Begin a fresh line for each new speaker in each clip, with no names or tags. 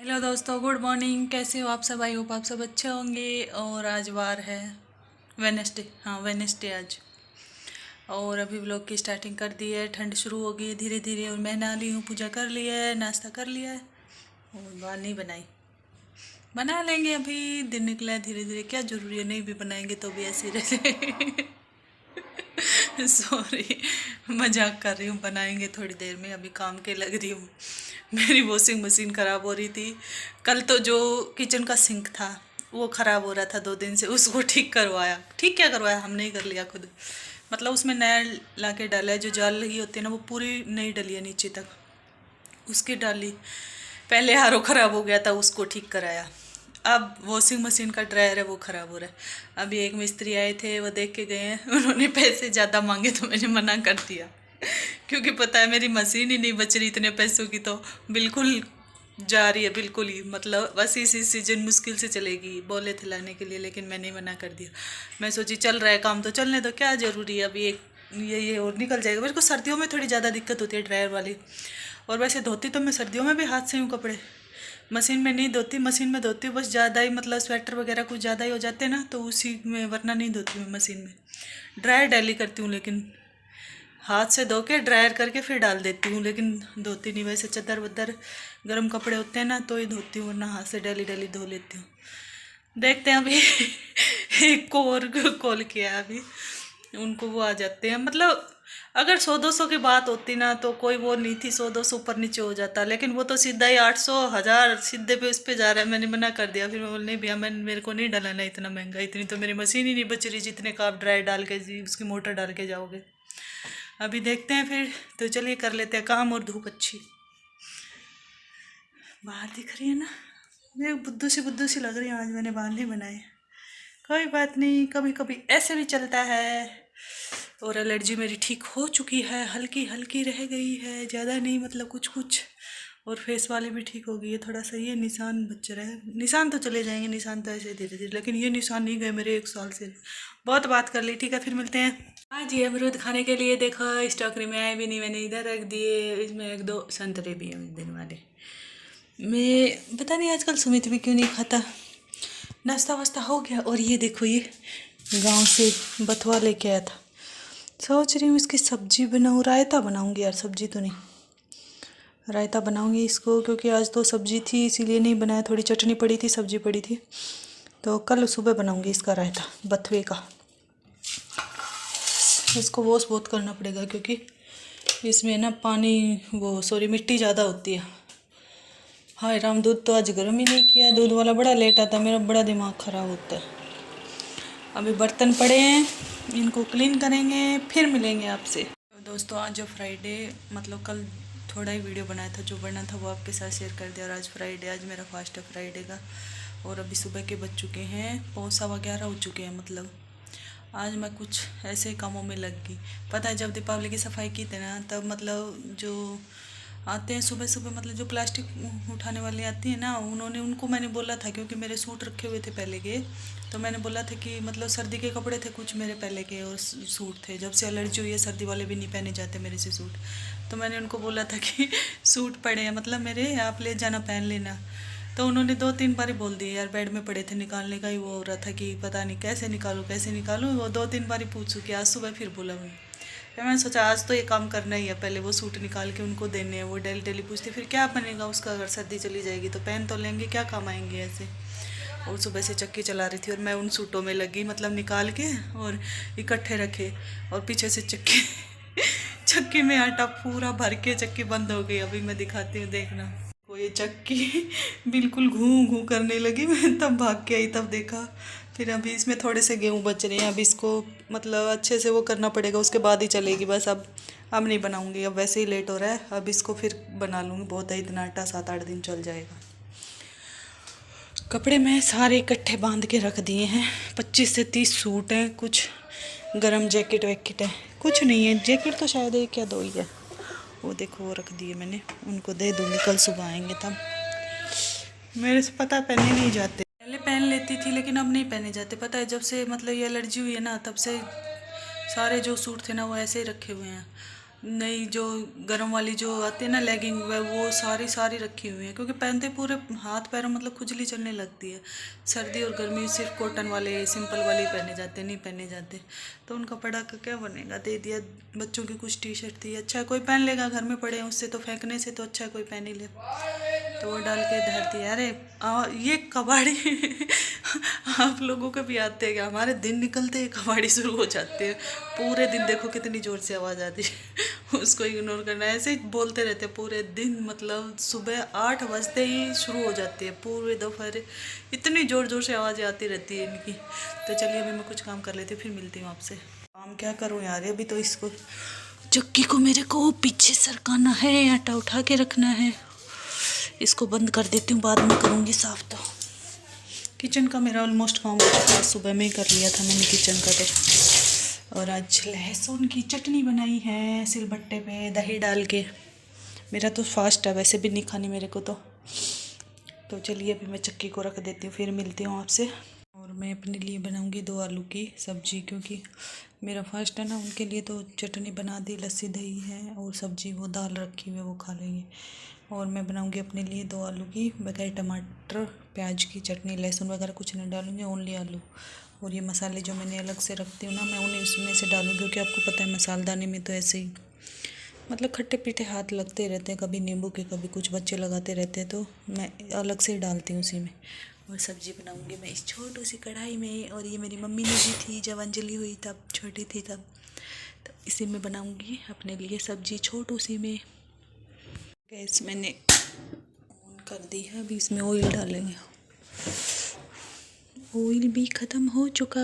Hello दोस्तों, good morning. कैसे हो आप सब? आई होप आप सब अच्छे होंगे। और आज वार है, वेनेसडे। हाँ, वेनेसडे आज। और अभी व्लॉग की स्टार्टिंग कर दी है। ठंड शुरू हो गई है धीरे धीरे। और मैं नहा ली हूँ, पूजा कर ली है, नाश्ता कर लिया है। और दाल नहीं बनाई, बना लेंगे। अभी दिन निकला है धीरे धीरे, क्या जरूरी है नहीं भी बनाएंगे तो भी ऐसे ही रहे। सॉरी, मजाक कर रही हूँ। बनाएंगे थोड़ी देर में, अभी काम के लग रही हूँ। मेरी वॉशिंग मशीन ख़राब हो रही थी। कल तो जो किचन का सिंक था वो ख़राब हो रहा था 2 दिन से, उसको ठीक करवाया। ठीक क्या करवाया, हमने ही कर लिया खुद। मतलब उसमें नया ला के डाला है। जो जाल लगी होती है ना, वो पूरी नहीं डली है नीचे तक, उसकी डाली। पहले आरओ ख़राब हो गया था, उसको ठीक कराया। अब वॉशिंग मशीन का ड्रायर है, वो ख़राब हो रहा है। अभी एक मिस्त्री आए थे, वो देख के गए हैं। उन्होंने पैसे ज़्यादा मांगे तो मैंने मना कर दिया, क्योंकि पता है मेरी मशीन ही नहीं बच रही इतने पैसों की। तो बिल्कुल जा रही है, बिल्कुल ही। मतलब बस इसी सीजन मुश्किल से चलेगी। बोले थे लाने के लिए, लेकिन मैंने ही मना कर दिया। मैं सोची चल रहा है काम तो चलने दो, क्या ज़रूरी है अभी। एक ये और निकल जाएगा। मेरे को सर्दियों में थोड़ी ज़्यादा दिक्कत होती है ड्रायर वाली। और वैसे धोती तो मैं सर्दियों में भी हाथ से हूँ कपड़े, मशीन में नहीं धोती। मशीन में धोती हूँ बस ज़्यादा ही, मतलब स्वेटर वगैरह कुछ ज़्यादा ही हो जाते हैं ना, तो उसी में, वरना नहीं धोती हूँ मशीन में। ड्रायर डेली करती हूँ, लेकिन हाथ से धो के ड्रायर करके फिर डाल देती हूँ, लेकिन धोती नहीं। वैसे चादर वदर गर्म कपड़े होते हैं ना तो ही धोती हूँ, वरना हाथ से डेली डेली धो लेती हूँ। देखते हैं अभी। एक को और कॉल किया अभी, उनको वो आ जाते हैं। मतलब अगर 100-200 की बात होती ना तो कोई वो नहीं थी, 100-200 ऊपर नीचे हो जाता। लेकिन वो तो सीधा ही 800-1000 सीधे पे उस पे जा रहा है। मैंने मना कर दिया। फिर मैं बोल नहीं भैया, मेरे को नहीं डलाना इतना महंगा। इतनी तो मेरी मशीन ही नहीं बच रही जितने का आप ड्राई डाल के जी उसकी मोटर डाल के जाओगे। अभी देखते हैं फिर। तो चलिए कर लेते हैं काम। और धूप अच्छी बाहर दिख रही है ना। मैं बुद्धू सी लग रही हूँ आज, मैंने बाल नहीं बनाए। कोई बात नहीं, कभी कभी ऐसे भी चलता है। और एलर्जी मेरी ठीक हो चुकी है, हल्की हल्की रह गई है, ज़्यादा नहीं, मतलब कुछ कुछ। और फेस वाले भी ठीक हो गई है थोड़ा सा। ये निशान बच रहा है, निशान तो चले जाएंगे, निशान तो ऐसे धीरे धीरे, लेकिन ये निशान नहीं गए मेरे 1 साल से। बहुत बात कर ली, ठीक है फिर मिलते हैं। हाँ जी, अमरूद खाने के लिए देखो इस टोकरी में आए भी नहीं, मैंने इधर रख दिए। इसमें 1-2 संतरे भी हैं इस दिन वाले। मैं पता नहीं आजकल सुमित भी क्यों नहीं खाता। नाश्ता वास्ता हो गया। और ये देखो, ये गांव से बथुआ लेके आया था। सोच रही हूँ इसकी सब्जी बनाऊँ, रायता बनाऊँगी यार। सब्जी तो नहीं, रायता बनाऊँगी इसको, क्योंकि आज तो सब्जी थी इसीलिए नहीं बनाया। थोड़ी चटनी पड़ी थी, सब्जी पड़ी थी, तो कल सुबह बनाऊँगी इसका रायता, बथुए का। इसको वॉश बहुत करना पड़ेगा, क्योंकि इसमें ना पानी, वो सॉरी, मिट्टी ज़्यादा होती है। हाय राम, दूध तो आज गर्म ही नहीं किया। दूध वाला बड़ा लेट आता है, मेरा बड़ा दिमाग ख़राब होता है। अभी बर्तन पड़े हैं, इनको क्लीन करेंगे, फिर मिलेंगे आपसे। तो दोस्तों, आज जो फ्राइडे, मतलब कल थोड़ा ही वीडियो बनाया था, जो बनना था वो आपके साथ शेयर कर दिया। और आज फ्राइडे, आज मेरा फास्ट है फ्राइडे का। और अभी सुबह के बज चुके हैं 11:15 हो चुके हैं। मतलब आज मैं कुछ ऐसे कामों में लग गई। पता है, जब दीपावली की सफाई की थी ना, तब मतलब जो आते हैं सुबह सुबह, मतलब जो प्लास्टिक उठाने वाली आती है ना, उनको मैंने बोला था, क्योंकि मेरे सूट रखे हुए थे पहले के। तो मैंने बोला था कि मतलब सर्दी के कपड़े थे कुछ मेरे पहले के, और सूट थे। जब से एलर्जी हुई है, सर्दी वाले भी नहीं पहने जाते मेरे से सूट। तो मैंने उनको बोला था कि सूट पड़े हैं, मतलब मेरे, आप ले जाना, पहन लेना। तो उन्होंने 2-3 बार ही बोल दिए यार, बेड में पड़े थे, निकालने का ही वो हो रहा था कि पता नहीं कैसे निकालूं कैसे निकालूं। वो 2-3 बार ही पूछ चुकी। आज सुबह फिर बोला मैंने। फिर मैंने सोचा आज तो ये काम करना ही है, पहले वो सूट निकाल के उनको देने हैं। वो डेली डेली पूछती, फिर क्या बनेगा उसका, अगर सर्दी चली जाएगी तो पहन तो लेंगे, क्या काम आएंगे ऐसे। और सुबह से चक्की चला रही थी, और मैं उन सूटों में लगी, मतलब निकाल के और इकट्ठे रखे। और पीछे से चक्की चक्की में आटा पूरा भर के चक्की बंद हो गई। अभी मैं दिखाती हूँ, देखना। वो ये चक्की बिल्कुल घू घू करने लगी। मैं तब भाग के आई, तब देखा। फिर अभी इसमें थोड़े से गेहूँ बच रहे हैं, अब इसको मतलब अच्छे से वो करना पड़ेगा, उसके बाद ही चलेगी बस। अब नहीं बनाऊंगी, अब वैसे ही लेट हो रहा है। अब इसको फिर बना लूँगी, बहुत है इतना आटा, 7-8 दिन चल जाएगा। कपड़े मैं सारे इकट्ठे बांध के रख दिए हैं। 25 से 30 सूट हैं, कुछ गरम जैकेट वैकेट है, कुछ नहीं है। जैकेट तो शायद 1 या 2 ही है। वो देखो, वो रख दिए मैंने, उनको दे दूँगी, कल सुबह आएंगे तब। मेरे से पता पहने नहीं जाते, पहले पहन लेती थी लेकिन अब नहीं पहने जाते। पता है, जब से मतलब ये एलर्जी हुई है ना, तब से सारे जो सूट थे ना वो ऐसे ही रखे हुए हैं। नई जो गरम वाली जो आती है ना लेगिंग, वो सारी सारी रखी हुई है, क्योंकि पहनते पूरे हाथ पैरों मतलब खुजली चलने लगती है। सर्दी और गर्मी सिर्फ कॉटन वाले सिंपल वाले ही पहने जाते, नहीं पहने जाते। तो उनका पड़ा का क्या बनेगा, दे दिया। बच्चों की कुछ टी शर्ट थी, अच्छा है कोई पहन लेगा, घर में पड़े हैं उससे तो फेंकने से तो अच्छा है कोई पहन ही ले। तो वो डाल के धर दिया। अरे ये कबाड़ी आप लोगों को भी आते हैं क्या? हमारे दिन निकलते ही कबाड़ी शुरू हो जाते हैं। पूरे दिन देखो कितनी ज़ोर से आवाज़ आती है उसको इग्नोर करना है। ऐसे ही बोलते रहते हैं पूरे दिन, मतलब सुबह 8 बजते ही शुरू हो जाती है पूरे दोपहर, इतनी ज़ोर ज़ोर से आवाज़ें आती रहती है इनकी। तो चलिए अभी मैं कुछ काम कर लेती हूँ, फिर मिलती हूँ आपसे। काम क्या करूँ यार, अभी तो इसको चक्की को मेरे को पीछे सरकाना है, आटा उठा के रखना है। इसको बंद कर देती हूँ, बाद में करूँगी साफ। तो किचन का मेरा ऑलमोस्ट काम हो चुका है, सुबह में ही कर लिया था मैंने किचन का। तो और आज लहसुन की चटनी बनाई है सिलबट्टे पे दही डाल के। मेरा तो फास्ट है, वैसे भी नहीं खानी मेरे को तो चलिए अभी मैं चक्की को रख देती हूँ, फिर मिलती हूँ आपसे। और मैं अपने लिए बनाऊँगी 2 आलू की सब्ज़ी, क्योंकि मेरा फास्ट है ना। उनके लिए तो चटनी बना दी, लस्सी दही है और सब्ज़ी वो दाल रखी हुई है वो खा लेंगे। और मैं बनाऊंगी अपने लिए 2 आलू की बगैर टमाटर प्याज की चटनी, लहसुन वगैरह कुछ नहीं डालूंगी, ओनली आलू। और ये मसाले जो मैंने अलग से रखती हूँ ना, मैं उन्हें उसमें से डालूंगी, क्योंकि आपको पता है मसालदानी में तो ऐसे ही मतलब खट्टे पीठे हाथ लगते रहते हैं, कभी नींबू के कभी कुछ बच्चे लगाते रहते हैं, तो मैं अलग से डालती हूँ उसी में। और सब्ज़ी बनाऊंगी मैं इस छोटी सी कढ़ाई में। और ये मेरी मम्मी ने दी थी जब अंजलि हुई तब, छोटी थी तब। तो इसी में बनाऊंगी अपने लिए सब्ज़ी छोटू सी में। गैस मैंने ऑन कर दी है, अभी इसमें ऑयल डालेंगे। ऑयल भी ख़त्म हो चुका,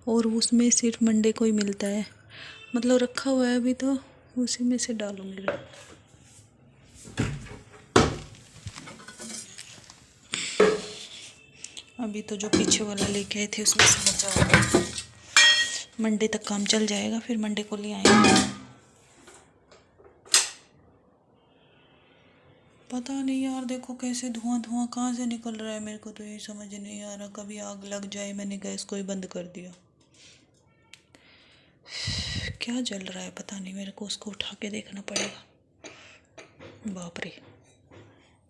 और उसमें सिर्फ मंडे को ही मिलता है, मतलब रखा हुआ है अभी, तो उसी में से डालूंगी। अभी तो जो पीछे वाला लेके आए थे उसमें से बचा हुआ, मंडे तक काम चल जाएगा, फिर मंडे को ले आएंगे। पता नहीं यार, देखो कैसे धुआं धुआं कहाँ से निकल रहा है, मेरे को तो ये समझ नहीं आ रहा। कभी आग लग जाए, मैंने गैस को ही बंद कर दिया। क्या जल रहा है पता नहीं, मेरे को उसको उठा के देखना पड़ेगा। बाप रे,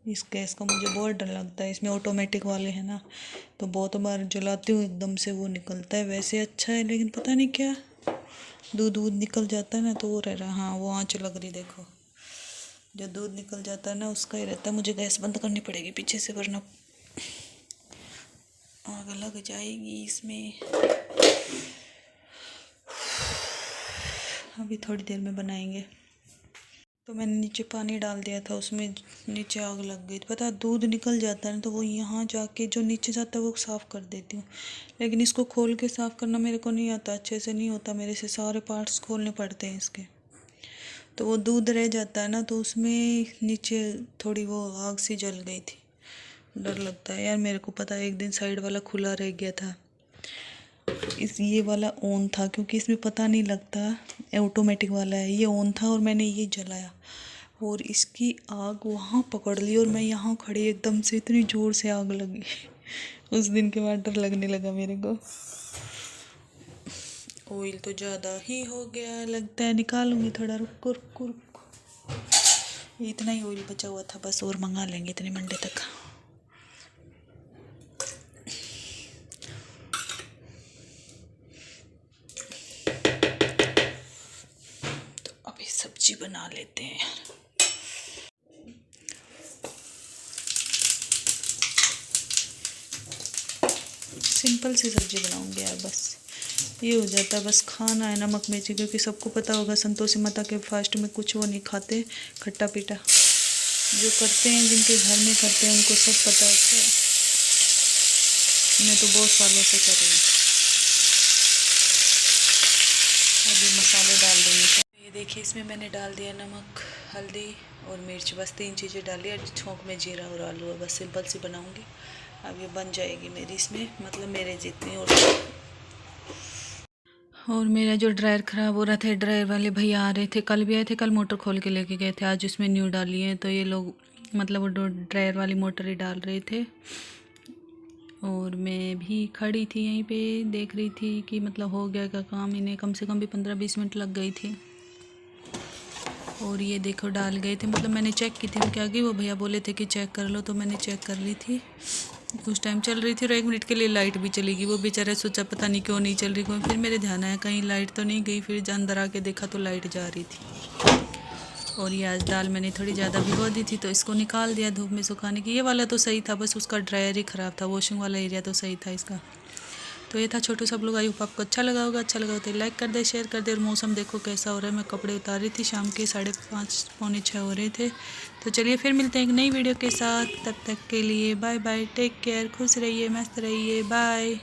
इस गैस का मुझे बहुत डर लगता है। इसमें ऑटोमेटिक वाले हैं ना, तो बहुत बार जलाती हूँ एकदम से वो निकलता है। वैसे अच्छा है, लेकिन पता नहीं क्या दूध निकल जाता है ना, तो वो रह रहा। हाँ वो आँच लग रही, देखो जो दूध निकल जाता है ना उसका ही रहता है। मुझे गैस बंद करनी पड़ेगी पीछे से, वरना आग लग जाएगी इसमें। अभी थोड़ी देर में बनाएंगे। तो मैंने नीचे पानी डाल दिया था, उसमें नीचे आग लग गई। पता दूध निकल जाता है ना, तो वो यहाँ जाके जो नीचे जाता है वो साफ़ कर देती हूँ। लेकिन इसको खोल के साफ़ करना मेरे को नहीं आता, अच्छे से नहीं होता मेरे से, सारे पार्ट्स खोलने पड़ते हैं इसके। तो वो दूध रह जाता है ना, तो उसमें नीचे थोड़ी वो आग सी जल गई थी। डर लगता है यार मेरे को। पता है एक दिन साइड वाला खुला रह गया था, ये वाला ऑन था, क्योंकि इसमें पता नहीं लगता, ऑटोमेटिक वाला है। ये ऑन था और मैंने ये जलाया, और इसकी आग वहाँ पकड़ ली, और मैं यहाँ खड़ी एकदम से इतनी ज़ोर से आग लगी उस दिन के बाद डर लगने लगा मेरे को। ऑयल तो ज़्यादा ही हो गया लगता है, निकालूंगी थोड़ा, रुको रुको रुको। इतना ही ऑयल बचा हुआ था बस, और मंगा लेंगे इतने मंडे तक। अभी सब्जी बना लेते हैं यार। सिंपल सी सब्जी बनाऊंगी यार, बस ये हो जाता है। बस खाना है नमक मिर्ची, क्योंकि सबको पता होगा संतोषी माता के फास्ट में कुछ वो नहीं खाते खट्टा पीटा। जो करते हैं, जिनके घर में करते हैं, उनको सब पता होता है। मैं तो बहुत सालों से कर रही हूँ। अभी मसाले डाल दूँगी। ये देखिए इसमें मैंने डाल दिया नमक, हल्दी और मिर्च, बस 3 चीज़ें डाली। और छोंक में जीरा और आलू है, बस सिंपल सी बनाऊँगी। अब ये बन जाएगी मेरी इसमें, मतलब मेरे जितनी। और मेरा जो ड्रायर ख़राब हो रहा था, ड्रायर वाले भैया आ रहे थे, कल भी आए थे, कल मोटर खोल के लेके गए थे, आज उसमें न्यू डाली है। तो ये लोग मतलब वो ड्रायर वाली मोटर ही डाल रहे थे, और मैं भी खड़ी थी यहीं पे देख रही थी कि मतलब हो गया क्या काम। इन्हें कम से कम भी 15-20 मिनट लग गई थी। और ये देखो डाल गए थे, मतलब मैंने चेक की थी उनके आगे, वो भैया बोले थे कि चेक कर लो, तो मैंने चेक कर ली थी। उस टाइम चल रही थी और 1 मिनट के लिए लाइट भी चली गई। वो बेचारा सोचा पता नहीं क्यों नहीं चल रही, कोई फिर मेरे ध्यान आया कहीं लाइट तो नहीं गई, फिर अंदर आके देखा तो लाइट जा रही थी। और ये आज दाल मैंने थोड़ी ज़्यादा भिगो दी थी तो इसको निकाल दिया धूप में सुखाने की। ये वाला तो सही था, बस उसका ड्रायर ही ख़राब था, वॉशिंग वाला एरिया तो सही था इसका। तो ये था छोटू सब लोग। आई होप आपको अच्छा लगा होगा। अच्छा लगा हो तो लाइक कर दे, शेयर कर दे। और मौसम देखो कैसा हो रहा है। मैं कपड़े उतार रही थी, शाम के 5:30 पौने 6 हो रहे थे। तो चलिए फिर मिलते हैं एक नई वीडियो के साथ। तब तक के लिए बाय बाय, टेक केयर, खुश रहिए, मस्त रहिए, बाय।